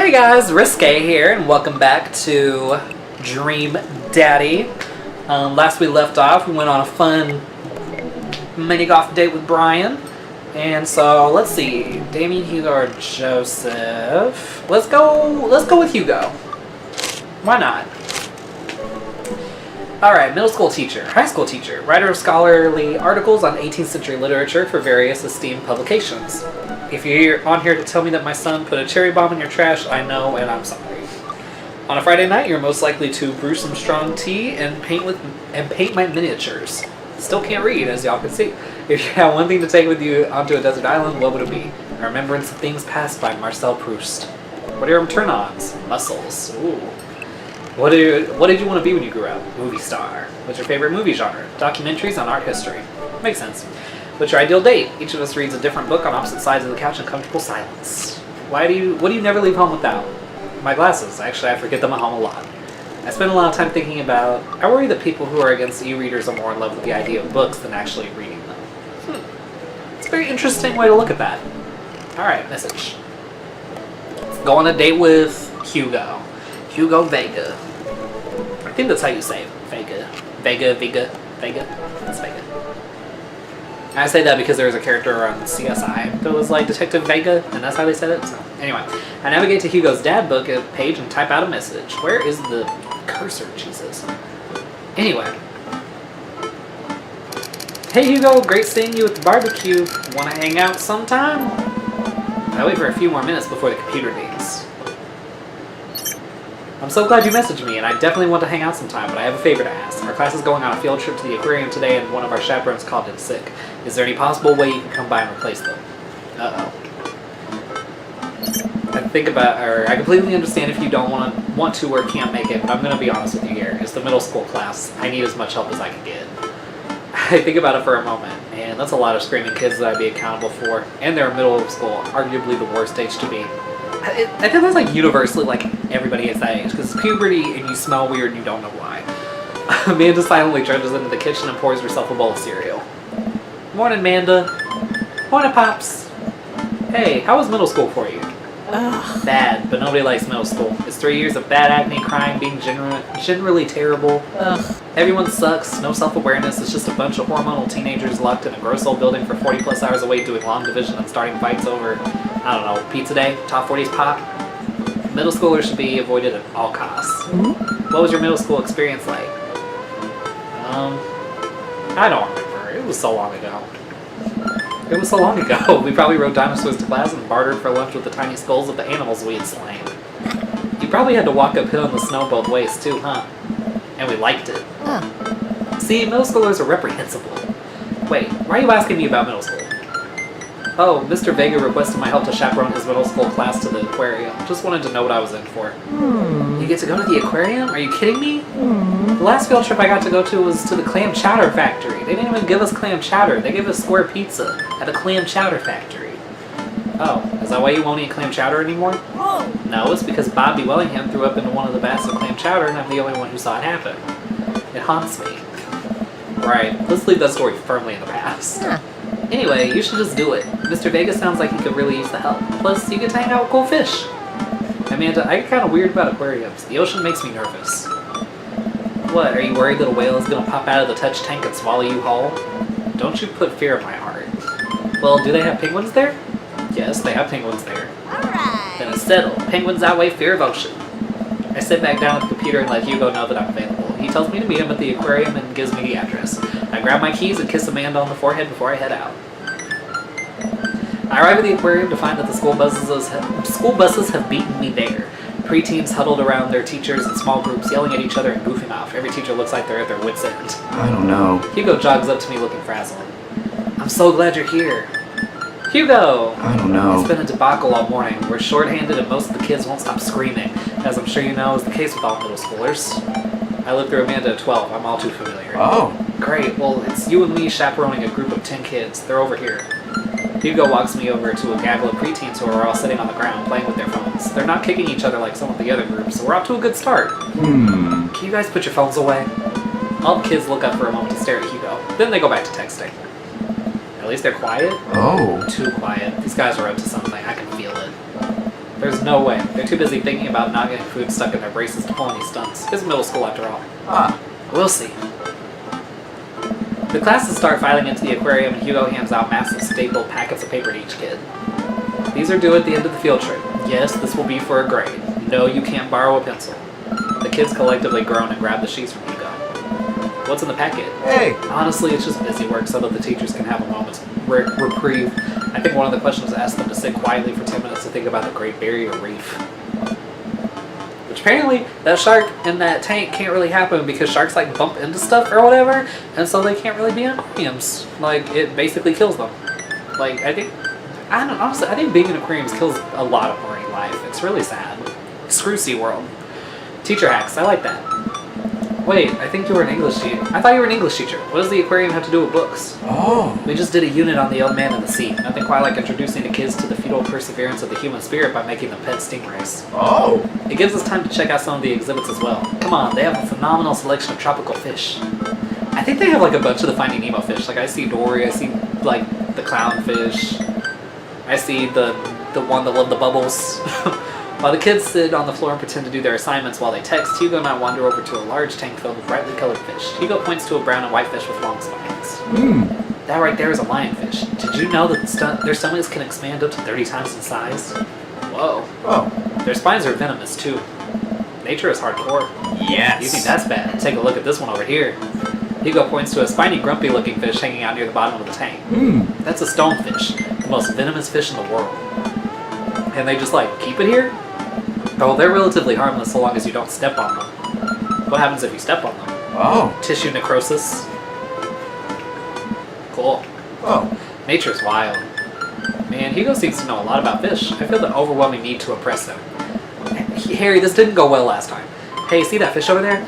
Hey guys, Risque here, and welcome back to Dream Daddy. Last we left off, we went on a fun mini golf date with Brian. And so, let's see, Damien, Hugo, or Joseph? Let's go with Hugo. Why not? Alright, middle school teacher, high school teacher, writer of scholarly articles on 18th century literature for various esteemed publications. If you're on here to tell me that my son put a cherry bomb in your trash, I know and I'm sorry. On a Friday night, you're most likely to brew some strong tea and paint my miniatures. Still can't read, as y'all can see. If you had one thing to take with you onto a desert island, what would it be? A remembrance of things passed by Marcel Proust. What are your turn-ons? Muscles. Ooh. What did you want to be when you grew up? Movie star. What's your favorite movie genre? Documentaries on art history. Makes sense. What's your ideal date? Each of us reads a different book on opposite sides of the couch in comfortable silence. What do you never leave home without? My glasses. Actually, I forget them at home a lot. I spend a lot of time thinking about... I worry that people who are against e-readers are more in love with the idea of books than actually reading them. It's a very interesting way to look at that. Alright, message. Let's go on a date with Hugo. Hugo Vega. I think that's how you say it. Vega. That's Vega. I say that because there was a character on CSI that was like Detective Vega, and that's how they said it. So, anyway, I navigate to Hugo's dad book page and type out a message. Where is the cursor? Jesus. Anyway. Hey Hugo, great seeing you at the barbecue. Want to hang out sometime? I wait for a few more minutes before the computer dings. I'm so glad you messaged me, and I definitely want to hang out sometime, but I have a favor to ask. Our class is going on a field trip to the aquarium today, and one of our chaperones called in sick. Is there any possible way you can come by and replace them? Uh-oh. I completely understand if you don't want to or can't make it, but I'm going to be honest with you here. It's the middle school class. I need as much help as I can get. I think about it for a moment, and that's a lot of screaming kids that I'd be accountable for, and they're middle school, arguably the worst age to be. I think that's like universally, like everybody is that age, because it's puberty and you smell weird and you don't know why. Amanda silently trudges into the kitchen and pours herself a bowl of cereal. Morning, Amanda. Morning, Pops. Hey, how was middle school for you? Ugh. Bad, but nobody likes middle school. It's 3 years of bad acne, crying, being generally terrible. Ugh. Everyone sucks, no self-awareness. It's just a bunch of hormonal teenagers locked in a gross old building for 40 plus hours a week doing long division and starting fights over, I don't know, pizza day, top 40s pop. Middle schoolers should be avoided at all costs. Mm-hmm. What was your middle school experience like? I don't remember. It was so long ago. We probably rode dinosaurs to class and bartered for lunch with the tiny skulls of the animals we had slain. You probably had to walk uphill in the snow both ways too, huh? And we liked it. Huh. See, middle schoolers are reprehensible. Wait, why are you asking me about middle school? Oh, Mr. Vega requested my help to chaperone his middle school class to the aquarium. Just wanted to know what I was in for. You get to go to the aquarium? Are you kidding me? The last field trip I got to go to was to the clam chowder factory. They didn't even give us clam chowder. They gave us square pizza at the clam chowder factory. Oh, is that why you won't eat clam chowder anymore? No, it's because Bobby Wellingham threw up into one of the baths of clam chowder and I'm the only one who saw it happen. It haunts me. Right, let's leave that story firmly in the past. Huh. Anyway, you should just do it. Mr. Vega sounds like he could really use the help. Plus, you get to hang out with cool fish. Amanda, I get kind of weird about aquariums. The ocean makes me nervous. What, are you worried that a whale is going to pop out of the touch tank and swallow you whole? Don't you put fear in my heart. Well, do they have penguins there? Yes, they have penguins there. Alright. Then it's settled. Penguins outweigh fear of ocean. I sit back down at the computer and let Hugo know that I'm available. He tells me to meet him at the aquarium and gives me the address. I grab my keys and kiss Amanda on the forehead before I head out. I arrive at the aquarium to find that the school buses have beaten me there. Preteens huddled around their teachers in small groups, yelling at each other and goofing off. Every teacher looks like they're at their wits' end. I don't know. Hugo jogs up to me looking frazzled. I'm so glad you're here. Hugo! I don't know. It's been a debacle all morning. We're shorthanded and most of the kids won't stop screaming, as I'm sure you know is the case with all middle schoolers. I lived through Amanda at 12. I'm all too familiar. Oh. Great. Well, it's you and me chaperoning a group of 10 kids. They're over here. Hugo walks me over to a gaggle of preteens who are all sitting on the ground playing with their phones. They're not kicking each other like some of the other groups, so we're off to a good start. Can you guys put your phones away? All the kids look up for a moment to stare at Hugo. Then they go back to texting. At least they're quiet. Oh. Too quiet. These guys are up to something. I can feel it. There's no way. They're too busy thinking about not getting food stuck in their braces to pull any stunts. It's middle school after all. We'll see. The classes start filing into the aquarium and Hugo hands out massive stapled packets of paper to each kid. These are due at the end of the field trip. Yes, this will be for a grade. No, you can't borrow a pencil. The kids collectively groan and grab the sheets from Hugo. What's in the packet? Hey! Honestly, it's just busy work so that the teachers can have a moment's reprieve. I think one of the questions asked them to sit quietly for 10 minutes to think about the Great Barrier Reef. Which apparently, that shark in that tank can't really happen because sharks like bump into stuff or whatever, and so they can't really be in aquariums. Like, it basically kills them. Like, I think being in aquariums kills a lot of marine life. It's really sad. Screw SeaWorld. Teacher hacks, I like that. Wait, I think you were an English teacher. I thought you were an English teacher. What does the aquarium have to do with books? Oh. We just did a unit on the old man in the sea. Nothing quite like introducing the kids to the fetal perseverance of the human spirit by making them pet stingrays. Oh. It gives us time to check out some of the exhibits as well. Come on, they have a phenomenal selection of tropical fish. I think they have like a bunch of the Finding Nemo fish. Like I see Dory, I see like the clownfish. I see the one that loved the bubbles. While the kids sit on the floor and pretend to do their assignments while they text, Hugo and I wander over to a large tank filled with brightly colored fish. Hugo points to a brown and white fish with long spines. That right there is a lionfish. Did you know that their stomachs can expand up to 30 times in size? Whoa. Oh. Their spines are venomous too. Nature is hardcore. Yes. You think that's bad? Take a look at this one over here. Hugo points to a spiny, grumpy-looking fish hanging out near the bottom of the tank. That's a stonefish, the most venomous fish in the world. And they just like keep it here? Oh, they're relatively harmless so long as you don't step on them. What happens if you step on them? Oh. Tissue necrosis. Cool. Oh. Nature's wild. Man, Hugo seems to know a lot about fish. I feel the overwhelming need to impress him. Harry, this didn't go well last time. Hey, see that fish over there?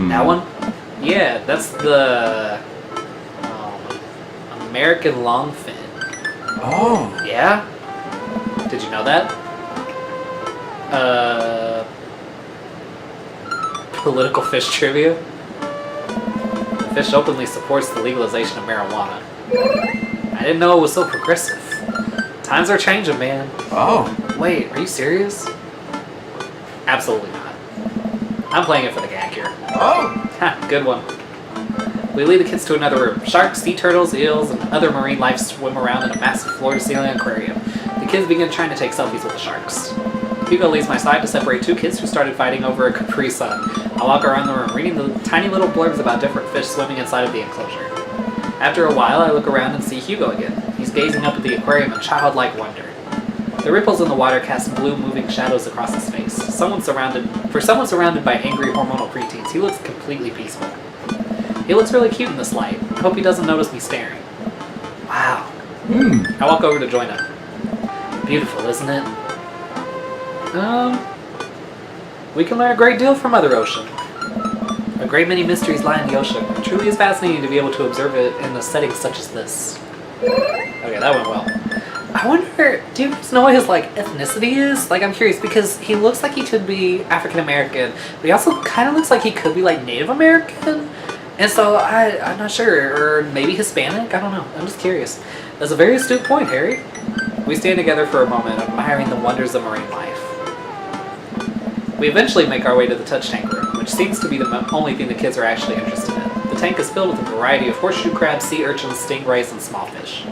That one? Yeah, that's the American longfin. Oh. Yeah? Did you know that? Political fish trivia. The fish openly supports the legalization of marijuana. I didn't know it was so progressive. Times are changing, man. Oh. Wait, are you serious? Absolutely not. I'm playing it for the gag here. Oh. Ha, good one. We lead the kids to another room. Sharks, sea turtles, eels, and other marine life swim around in a massive floor-to-ceiling aquarium. The kids begin trying to take selfies with the sharks. Hugo leaves my side to separate two kids who started fighting over a Capri Sun. I walk around the room, reading the tiny little blurbs about different fish swimming inside of the enclosure. After a while, I look around and see Hugo again. He's gazing up at the aquarium in childlike wonder. The ripples in the water cast blue, moving shadows across his face. Someone surrounded by angry hormonal preteens, he looks completely peaceful. He looks really cute in this light. I hope he doesn't notice me staring. Wow. I walk over to join him. Beautiful, isn't it? We can learn a great deal from Mother Ocean. A great many mysteries lie in the ocean. It truly is fascinating to be able to observe it in a setting such as this. Okay, that went well. I wonder, do you guys know what his ethnicity is? I'm curious because he looks like he could be African American, but he also kind of looks like he could be Native American. And so I'm not sure, or maybe Hispanic. I don't know. I'm just curious. That's a very astute point, Harry. We stand together for a moment, admiring the wonders of marine life. We eventually make our way to the touch tank room, which seems to be the only thing the kids are actually interested in. The tank is filled with a variety of horseshoe crabs, sea urchins, stingrays, and small fish.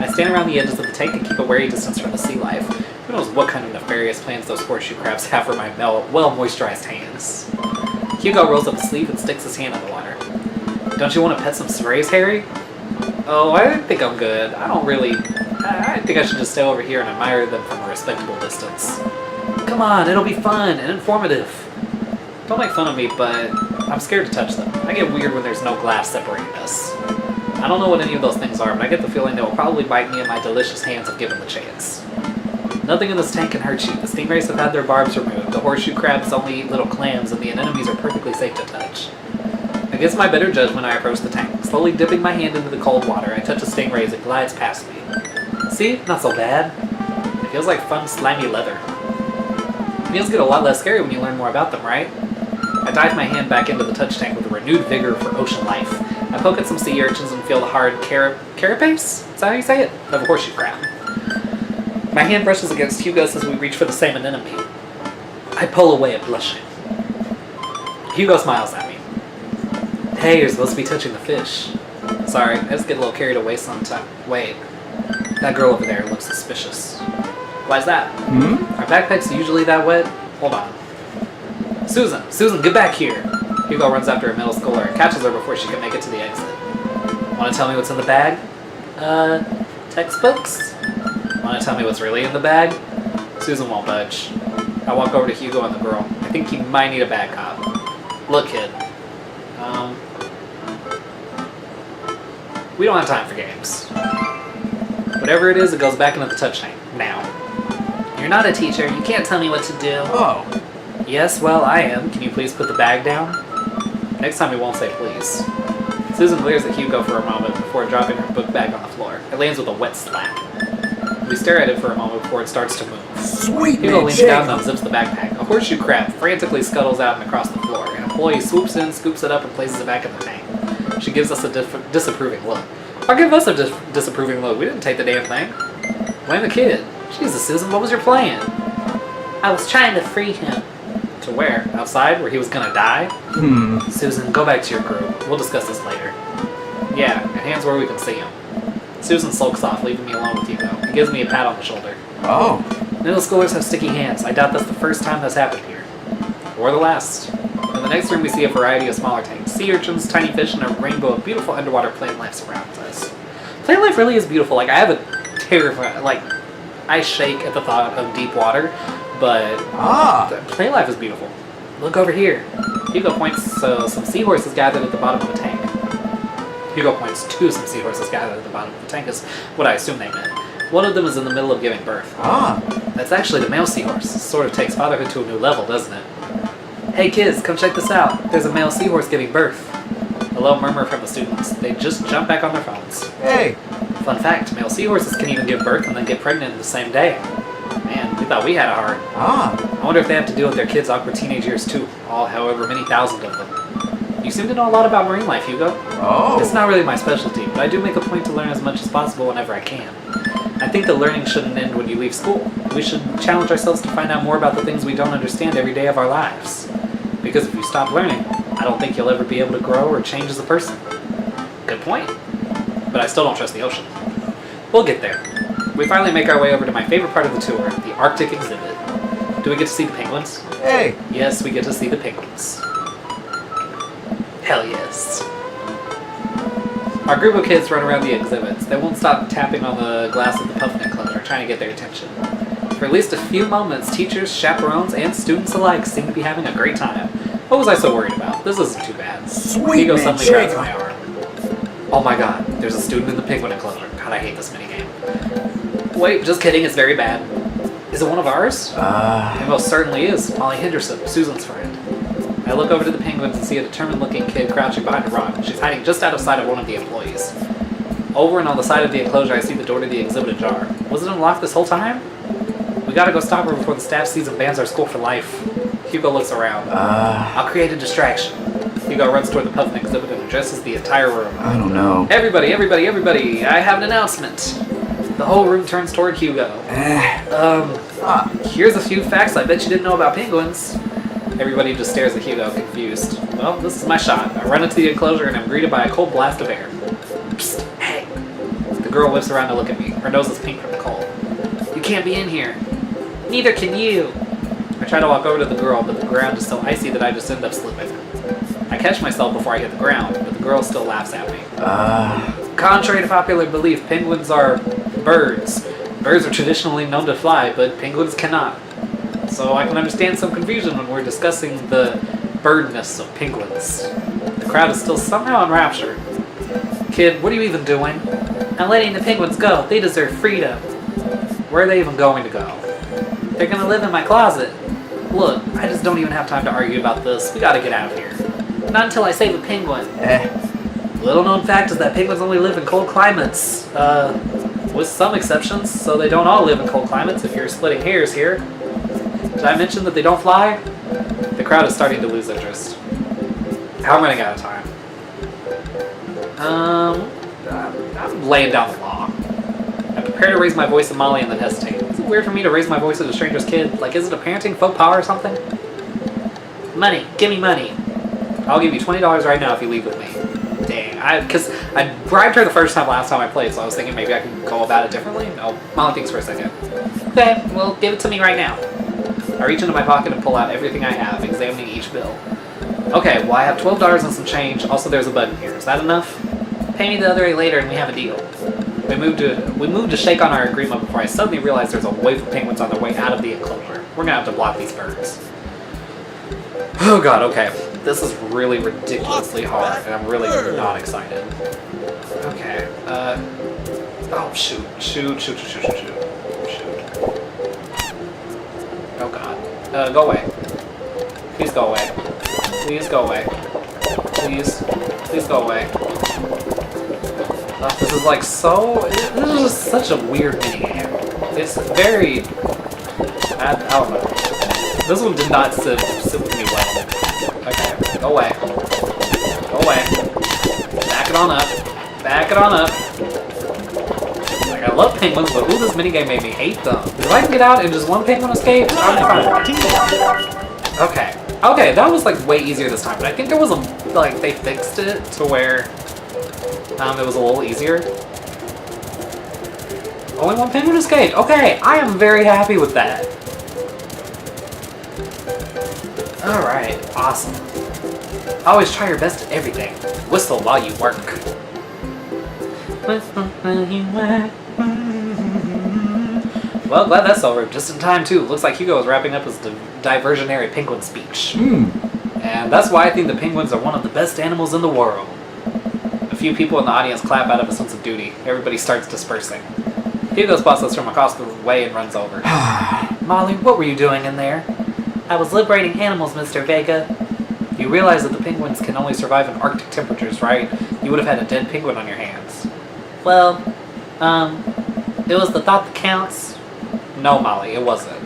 I stand around the edges of the tank and keep a wary distance from the sea life. Who knows what kind of nefarious plans those horseshoe crabs have for my well-moisturized hands. Hugo rolls up his sleeve and sticks his hand in the water. Don't you want to pet some sprays, Harry? Oh, I think I'm good. I think I should just stay over here and admire them from a respectable distance. Come on, it'll be fun and informative. Don't make fun of me, but I'm scared to touch them. I get weird when there's no glass separating us. I don't know what any of those things are, but I get the feeling they will probably bite me in my delicious hands if given the chance. Nothing in this tank can hurt you. The stingrays have had their barbs removed, the horseshoe crabs only eat little clams, and the anemones are perfectly safe to touch. Against my better judgment, I approach the tank. Slowly dipping my hand into the cold water, I touch a stingray as it glides past me. See? Not so bad. It feels like fun, slimy leather. Meals get a lot less scary when you learn more about them, right? I dive my hand back into the touch tank with a renewed vigor for ocean life. I poke at some sea urchins and feel the hard carapace? Is that how you say it? Of a horseshoe crab. My hand brushes against Hugo's as we reach for the same anemone. I pull away blushing. Hugo smiles at me. Hey, you're supposed to be touching the fish. Sorry, I just get a little carried away sometimes. Wait, that girl over there looks suspicious. Why's that? Are backpacks usually that wet? Hold on. Susan, get back here! Hugo runs after a middle schooler and catches her before she can make it to the exit. Want to tell me what's in the bag? Textbooks? Want to tell me what's really in the bag? Susan won't budge. I walk over to Hugo and the girl. I think he might need a bag cop. Look, kid. We don't have time for games. Whatever it is, it goes back into the touch tank. Now. You're not a teacher. You can't tell me what to do. Oh. Yes, well, I am. Can you please put the bag down? Next time we won't say please. Susan glares at Hugo for a moment before dropping her book bag on the floor. It lands with a wet slap. We stare at it for a moment before it starts to move. Sweet Hugo man, leans shake. down and unzips the backpack. A horseshoe crab frantically scuttles out and across the floor. An employee swoops in, scoops it up, and places it back in the tank. She gives us a disapproving look. Or give us a disapproving look. We didn't take the damn thing. Blame the kid. Jesus, Susan, what was your plan? I was trying to free him. To where? Outside, where he was gonna die? Susan, go back to your group. We'll discuss this later. Yeah, and hands where we can see him. Susan sulks off, leaving me alone with Hugo. He gives me a pat on the shoulder. Oh. Middle schoolers have sticky hands. I doubt that's the first time that's happened here. Or the last. In the next room we see a variety of smaller tanks. Sea urchins, tiny fish, and a rainbow of beautiful underwater plant life surrounds us. Plant life really is beautiful. Like, I have a terrifying... Like, I shake at the thought of deep water, but... Plant life is beautiful. Look over here. Hugo points to some seahorses gathered at the bottom of a tank. Hugo points to some seahorses gathered at the bottom of the tank is what I assume they meant. One of them is in the middle of giving birth. That's actually the male seahorse. Sort of takes fatherhood to a new level, doesn't it? Hey kids, come check this out. There's a male seahorse giving birth. A low murmur from the students. They just jump back on their phones. Hey. Fun fact, male seahorses can even give birth and then get pregnant in the same day. Man, we thought we had it hard. I wonder if they have to deal with their kids' awkward teenage years too. All however many thousand of them. You seem to know a lot about marine life, Hugo. It's not really my specialty, but I do make a point to learn as much as possible whenever I can. I think that learning shouldn't end when you leave school. We should challenge ourselves to find out more about the things we don't understand every day of our lives. Because if you stop learning, I don't think you'll ever be able to grow or change as a person. Good point. But I still don't trust the ocean. We'll get there. We finally make our way over to my favorite part of the tour, the Arctic exhibit. Do we get to see the penguins? Hey. Yes, we get to see the penguins. Hell yes. Our group of kids run around the exhibits. They won't stop tapping on the glass of the puffin enclosure, trying to get their attention. For at least a few moments, teachers, chaperones, and students alike seem to be having a great time. What was I so worried about? This isn't too bad. Sweet Hugo man, suddenly grabs my arm. Oh my god, there's a student in the penguin enclosure. God, I hate this minigame. Wait, just kidding, it's very bad. Is it one of ours? It most certainly is. Molly Henderson, Susan's friend. I look over to the penguins and see a determined-looking kid crouching behind a rock. She's hiding just out of sight of one of the employees. Over and on the side of the enclosure, I see the door to the exhibit ajar. Was it unlocked this whole time? We gotta go stop her before the staff sees and bans our school for life. Hugo looks around. I'll create a distraction. Hugo runs toward the puffin exhibit and addresses the entire room. I don't know. Everybody, I have an announcement. The whole room turns toward Hugo. Here's a few facts I bet you didn't know about penguins. Everybody just stares at Hugo, confused. Well, this is my shot. I run into the enclosure and I'm greeted by a cold blast of air. Psst, hey. The girl whips around to look at me. Her nose is pink from the cold. You can't be in here. Neither can you. I try to walk over to the girl, but the ground is so icy that I just end up slipping. I catch myself before I hit the ground, but the girl still laughs at me. Contrary to popular belief, penguins are birds. Birds are traditionally known to fly, but penguins cannot. So I can understand some confusion when we're discussing the birdness of penguins. The crowd is still somehow enraptured. Kid, what are you even doing? I'm letting the penguins go. They deserve freedom. Where are they even going to go? They're gonna live in my closet. Look, I just don't even have time to argue about this. We gotta get out of here. Not until I save a penguin. Little known fact is that penguins only live in cold climates. With some exceptions, so they don't all live in cold climates if you're splitting hairs here. Did I mention that they don't fly? The crowd is starting to lose interest. I'm running out of time. I'm laying down the law. I prepare to raise my voice at Molly and then hesitate. Is it weird for me to raise my voice at a stranger's kid? Like, is it a parenting faux pas or something? Money. Give me money. I'll give you $20 right now if you leave with me. Dang. Because I bribed her the first time last time I played, so I was thinking maybe I can go about it differently. No. Molly thinks for a second. Okay, well, give it to me right now. I reach into my pocket and pull out everything I have, examining each bill. Okay, well, I have $12 and some change. Also, there's a button here. Is that enough? Pay me the other $8 later and we have a deal. We moved to shake on our agreement before I suddenly realized there's a wave of penguins on their way out of the enclosure. We're gonna have to block these birds. Oh god, okay. This is really ridiculously hard, and I'm really not excited. Okay, oh shoot. Oh god. Go away. Please go away. Please go away. Please go away. This is like so. This is just such a weird minigame. It's very. I don't know. This one did not sit with me well. Okay, go away. Go away. Back it on up. Back it on up. Like, I love penguins, but ooh, this minigame made me hate them. If I can get out and just one penguin escape, I'm fine. Okay. Okay, that was like way easier this time, but I think there was a, like, they fixed it to where it was a little easier. Only one penguin escaped. Okay, I am very happy with that. Alright, awesome. Always try your best at everything. Whistle while you work. Whistle while you work. Well, glad that's over. Just in time, too. Looks like Hugo is wrapping up his diversionary penguin speech. And that's why I think the penguins are one of the best animals in the world. A few people in the audience clap out of a sense of duty. Everybody starts dispersing. Hugo spots us from across the way and runs over. Molly, what were you doing in there? I was liberating animals, Mr. Vega. You realize that the penguins can only survive in Arctic temperatures, right? You would have had a dead penguin on your hands. Well, it was the thought that counts. No, Molly, it wasn't.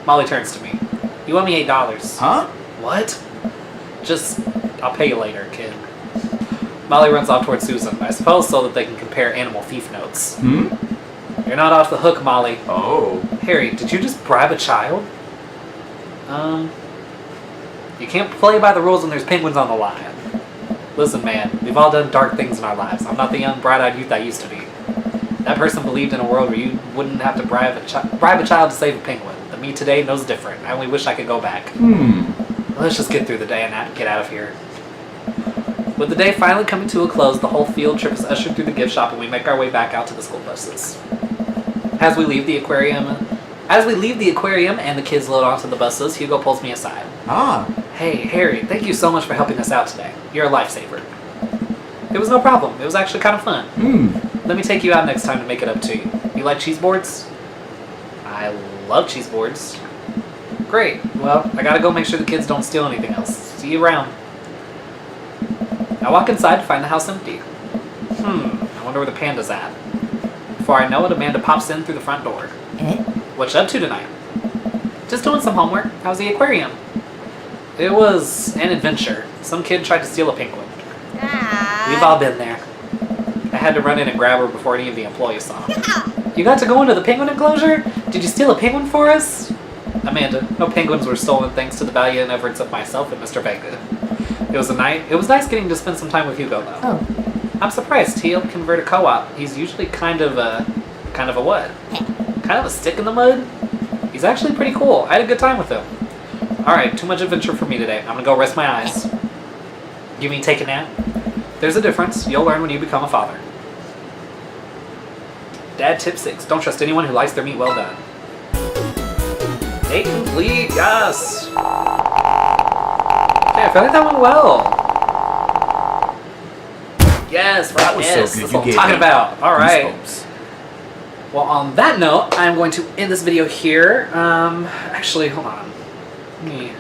Molly turns to me. You owe me $8. Huh? What? Just, I'll pay you later, kid. Molly runs off towards Susan, I suppose so that they can compare animal thief notes. You're not off the hook, Molly. Oh. Harry, did you just bribe a child? You can't play by the rules when there's penguins on the line. Listen, man, we've all done dark things in our lives. I'm not the young, bright-eyed youth I used to be. That person believed in a world where you wouldn't have to bribe a child to save a penguin. The me today knows different. I only wish I could go back. Let's just get through the day and get out of here. With the day finally coming to a close, the whole field trip is ushered through the gift shop and we make our way back out to the school buses. As we leave the aquarium and the kids load onto the buses, Hugo pulls me aside. Hey, Harry, thank you so much for helping us out today. You're a lifesaver. It was no problem. It was actually kind of fun. Let me take you out next time to make it up to you. You like cheese boards? I love cheese boards. Great. Well, I gotta go make sure the kids don't steal anything else. See you around. I walk inside to find the house empty. I wonder where the panda's at. Before I know it, Amanda pops in through the front door. What you up to tonight? Just doing some homework. How's the aquarium? It was an adventure. Some kid tried to steal a penguin. We've all been there. I had to run in and grab her before any of the employees saw her. You got to go into the penguin enclosure? Did you steal a penguin for us? Amanda, no penguins were stolen thanks to the valiant efforts of myself and Mr. Vega. It was nice getting to spend some time with Hugo though. Oh. I'm surprised he'll convert a co-op. He's usually kind of a what? Kind of a stick in the mud? He's actually pretty cool. I had a good time with him. Alright, too much adventure for me today. I'm gonna go rest my eyes. You mean take a nap? There's a difference. You'll learn when you become a father. Dad tip 6. Don't trust anyone who likes their meat well done. Date complete, yes! Okay, I feel like that went well. Yes, right, That was so yes, good. that's You what I'm gave talking me about. Alright. goosebumps. Well, on that note, I'm going to end this video here. Actually, hold on. Welcome.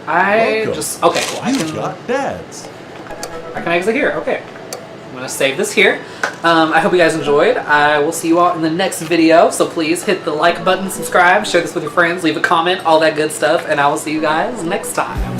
Okay, cool. I You got dads. can exit here. Okay. I'm going to save this here. I hope you guys enjoyed. I will see you all in the next video. So please hit the like button, subscribe, share this with your friends, leave a comment, all that good stuff. And I will see you guys next time.